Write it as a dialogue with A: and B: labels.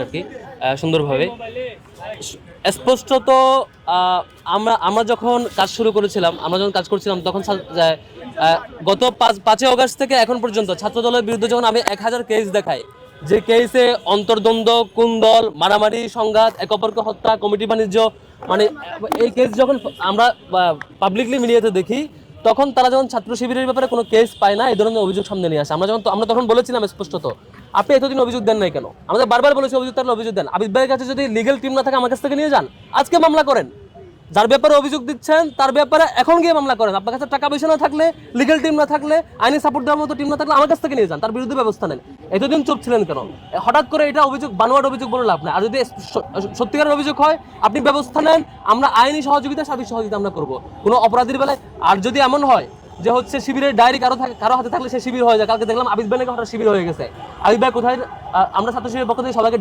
A: আর কি সুন্দরভাবে স্পষ্টত আমরা আমরা যখন কাজ শুরু করেছিলাম আমরা যখন কাজ করছিলাম তখন গত 5ই অগস্ট থেকে এখন পর্যন্ত ছাত্রদলের বিরুদ্ধে যখন আমি 1000 কেস দেখাই, যে কেসে অন্তর্দ্বন্দ্ব, কুন্দল, মারামারি, সংঘাত, এক অপরকে হত্যা, কমিটি বাণিজ্য, মানে এই কেস যখন আমরা পাবলিকলি মিডিয়াতে দেখি, তখন তারা যখন ছাত্র শিবিরের ব্যাপারে কোনো কেস পায় না, এই ধরনের অভিযোগ সামনে নিয়ে আসে। আমরা তখন বলেছিলাম স্পষ্টত, আপনি এতদিন অভিযোগ দেন নাই কেন? আমাদের বারবার বলেছি অভিযোগ থাকলে অভিযোগ দেন। আবিদ ভাইয়ের কাছে যদি লিগ্যাল টিম না থাকে আমার কাছ থেকে নিয়ে যান, আজকে মামলা করেন। যার ব্যাপারে অভিযোগ দিচ্ছেন তার ব্যাপারে এখন গিয়ে মামলা করেন। আপনার কাছে টাকা পয়সা না থাকলে, লিগ্যাল টিম না থাকলে, আইনি সাপোর্ট দেওয়ার মতো টিম না থাকলে আমার কাছ থেকে নিয়ে যান, তার বিরুদ্ধে ব্যবস্থা নেন। এতদিন চুপ ছিলেন কেন? হঠাৎ করে এটা অভিযোগ, বানোয়াট অভিযোগ বলে লাভ নাই। আর যদি সত্যিকারের অভিযোগ হয়, আপনি ব্যবস্থা নেন, আমরা আইনি সহযোগিতা, সার্বিক সহযোগিতা আমরা করবো কোনো অপরাধীর বেলায়। আর যদি এমন হয় যে হচ্ছে শিবিরের ডায়েরি কারো হাতে থাকলে সে শিবির হয়ে যায়, কালকে দেখলাম আবিদ ভাই নাকি হঠাৎ শিবির হয়ে গেছে। আবিদ ভাই কোথায়? আমরা ছাত্র শিবিরের পক্ষ থেকে সবাইকে